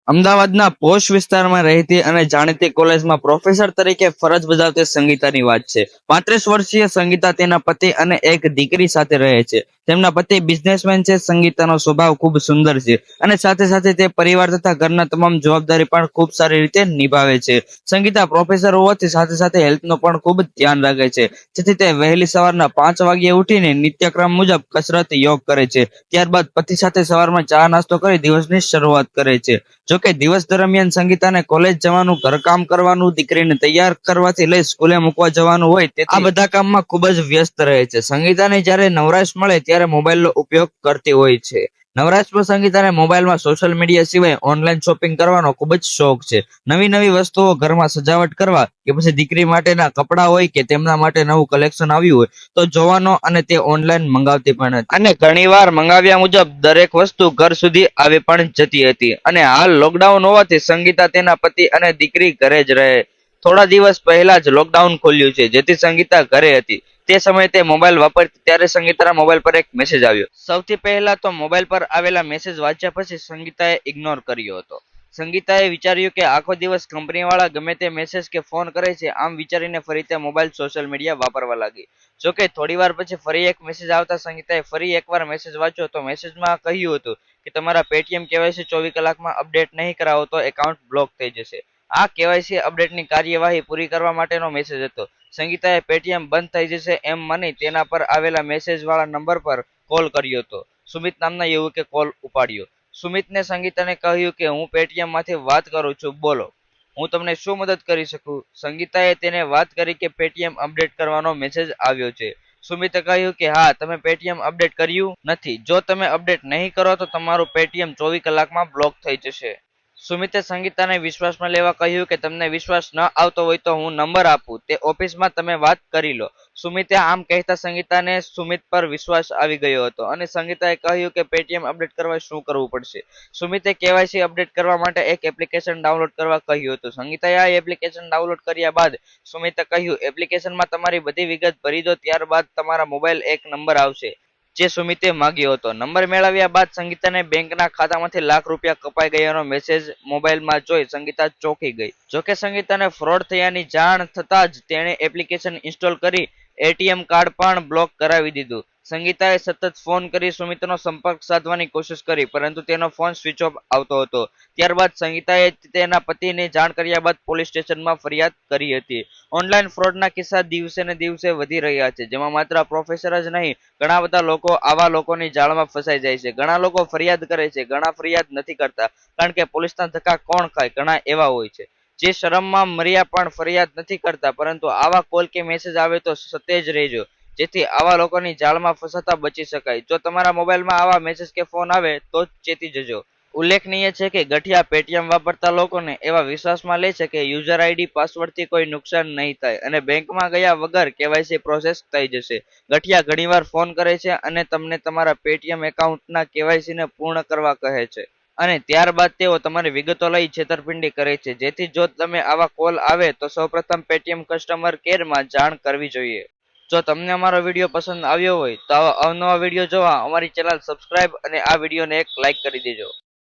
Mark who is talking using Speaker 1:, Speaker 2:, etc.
Speaker 1: અમદાવાદના પોશ વિસ્તારમાં રહેતી અને જાણીતી કોલેજમાં પ્રોફેસર તરીકે ફરજ બજાવતી સંગીતાની વાત છે. 35 વર્ષીય સંગીતા તેના પતિ અને એક દીકરી સાથે રહે છે. તેમના પતિ બિઝનેસમેન છે. સંગીતાનો સ્વભાવ ખૂબ સુંદર છે અને સાથે સાથે તે પરિવાર તથા ઘરના તમામ જવાબદારી પણ ખૂબ સારી રીતે નિભાવે છે. સંગીતા પ્રોફેસર હોવાથી સાથે સાથે હેલ્થનો પણ ખૂબ ધ્યાન રાખે છે, જેથી તે વહેલી સવારના 5 વાગ્યે ઉઠીને નિત્યક્રમ મુજબ કસરત યોગ કરે છે. ત્યારબાદ પતિ સાથે સવારમાં ચા નાસ્તો કરી દિવસની શરૂઆત કરે છે. જોકે દિવસ દરમિયાન સંગીતાને કોલેજ જવાનું, ઘરકામ કરવાનું, દીકરીને તૈયાર કરવાથી લઈ સ્કૂલે મૂકવા જવાનું હોય, તેથી આ બધા કામમાં ખૂબ જ વ્યસ્ત રહે છે. સંગીતાને જ્યારે નવરાશ મળે ત્યારે મોબાઈલનો ઉપયોગ કરતી હોય છે. નવરાશમાં સંગીતાને મોબાઈલમાં સોશિયલ મીડિયા સિવાય ઓનલાઈન શોપિંગ કરવાનો ખૂબ જ શોખ છે. નવી નવી વસ્તુઓ ઘરમાં સજાવટ કરવા કે પછી દીકરી માટેના કપડાં હોય કે તેમના માટે નવું કલેક્શન આવ્યું હોય તો જોવાનો અને તે ઓનલાઈન મંગાવતી પણ હતી અને ઘણીવાર મંગાવ્યા મુજબ દરેક વસ્તુ ઘર સુધી આવી પણ જતી હતી. અને હાલ લોકડાઉન હોવાથી સંગીતા તેના પતિ અને દીકરી ઘરે જ રહે. થોડા દિવસ પહેલા જ લોકડાઉન ખોલ્યું છે, જેથી સંગીતા ઘરે હતી. તે સમયે તે મોબાઈલ વાપરતી ત્યારે સંગીતાના મોબાઈલ પર એક મેસેજ આવ્યો. સૌથી પહેલા તો મોબાઈલ પર આવેલા મેસેજ વાંચ્યા પછી સંગીતાએ ઇગ્નોર કર્યો હતો. સંગીતાએ વિચાર્યું કે આખો દિવસ કંપનીવાળા ગમે તે મેસેજ કે ફોન કરે છે, આમ વિચારીને ફરી તે મોબાઈલ સોશિયલ મીડિયા વાપરવા લાગી. જોકે થોડી વાર પછી ફરી એક મેસેજ આવતા સંગીતાએ ફરી એકવાર મેસેજ વાંચ્યો તો મેસેજમાં કહ્યું હતું કે તમારા પેટીએમ કેવાયસી 24 કલાકમાં અપડેટ નહીં કરાવો તો એકાઉન્ટ બ્લોક થઈ જશે. આ કેવાયસી અપડેટની કાર્યવાહી પૂરી કરવા માટેનો મેસેજ હતો. સંગીતાએ પેટીએમ બંધ થઈ જશે એમ માની તેના પર આવેલા મેસેજ વાળા નંબર પર કોલ કર્યો હતો. સુમિત નામના યુવકે કોલ ઉપાડ્યો. સુમિતને સંગીતાને કહ્યું કે હું પેટીએમ માંથી વાત કરું છું, બોલો, હું તમને શું મદદ કરી શકું? સંગીતાએ તેને વાત કરી કે પેટીએમ અપડેટ કરવાનો મેસેજ આવ્યો છે. સુમિતે કહ્યું કે હા, તમે પેટીએમ અપડેટ કર્યું નથી. જો તમે અપડેટ નહીં કરો તો તમારું પેટીએમ 24 કલાકમાં બ્લોક થઈ જશે. સુમિતે સંગીતાને વિશ્વાસમાં લેવા કહ્યું કે તમને વિશ્વાસ ન આવતો હોય તો હું નંબર આપું, તે ઓફિસમાં તમે વાત કરી લો. સુમિતે આમ કહેતા સંગીતાને સુમિત પર વિશ્વાસ આવી ગયો હતો અને સંગીતાએ કહ્યું કે પેટીએમ અપડેટ કરવા શું કરવું પડશે. સુમિતે કેવાયસી અપડેટ કરવા માટે એક એપ્લિકેશન ડાઉનલોડ કરવા કહ્યું હતું. સંગીતાએ આ એપ્લિકેશન ડાઉનલોડ કર્યા બાદ સુમિતે કહ્યું, એપ્લિકેશનમાં તમારી બધી વિગત ભરી દો, ત્યારબાદ તમારા મોબાઈલ એક નંબર આવશે જે સુમિતે માંગ્યો હતો. નંબર મેળવ્યા બાદ સંગીતાને બેંકના ખાતામાંથી લાખ રૂપિયા કપાઈ ગયાનો મેસેજ મોબાઈલમાં જોઈ સંગીતા ચોંકી ગઈ. જોકે સંગીતાને ફ્રોડ થયાની જાણ થતાં જ તેણે એપ્લિકેશન ઇન્સ્ટોલ કરી એટીએમ કાર્ડ પણ બ્લોક કરાવી દીધું. સંગીતાએ સતત ફોન કરી સુમિતનો સંપર્ક સાધવાની કોશિશ કરી, પરંતુ તેનો ફોન સ્વિચ ઓફ આવતો હતો. ત્યારબાદ સંગીતાએ તેના પતિને જાણ કર્યા બાદ પોલીસ સ્ટેશનમાં ફરિયાદ કરી હતી. ઓનલાઈન ફ્રોડના કિસ્સા દિવસે ને દિવસે વધી રહ્યા છે, જેમાં માત્ર પ્રોફેસર જ નહીં, ઘણા બધા લોકો આવા લોકોની જાળમાં ફસાઈ જાય છે. ઘણા લોકો ફરિયાદ કરે છે, ઘણા ફરિયાદ નથી કરતા, કારણ કે પોલીસના ધક્કા કોણ ખાય. ઘણા એવા હોય છે જે શરમમાં મર્યા પણ ફરિયાદ નથી કરતા, પરંતુ આવા કોલ કે મેસેજ આવે તો સતેજ રહેજો, જેથી આવા લોકોની જાળમાં ફસાતા બચી શકાય. જો તમારા મોબાઈલમાં આવા મેસેજ કે ફોન આવે તો ચેતી જજો. ઉલ્લેખનીય છે કે ગઠિયા પેટીએમ વાપરતા લોકોને એવા વિશ્વાસમાં લે છે કે યુઝર આઈડી પાસવર્ડથી કોઈ નુકસાન નહીં થાય અને બેંકમાં ગયા વગર કેવાયસી પ્રોસેસ થઈ જશે. ગઠિયા ઘણીવાર ફોન કરે છે અને તમને તમારા પેટીએમ એકાઉન્ટના કેવાયસીને પૂર્ણ કરવા કહે છે અને ત્યારબાદ તેઓ તમારી વિગતો લઈ છેતરપિંડી કરે છે. જેથી જો તમે આવા કોલ આવે તો સૌપ્રથમ પેટીએમ કસ્ટમર કેરમાં જાણ કરવી જોઈએ. જો તમને અમારો વિડીયો પસંદ આવ્યો હોય તો આવા અવનવા વિડીયો જોવા અમારી ચેનલ સબસ્ક્રાઇબ અને આ વિડીયોને એક લાઇક કરી દેજો.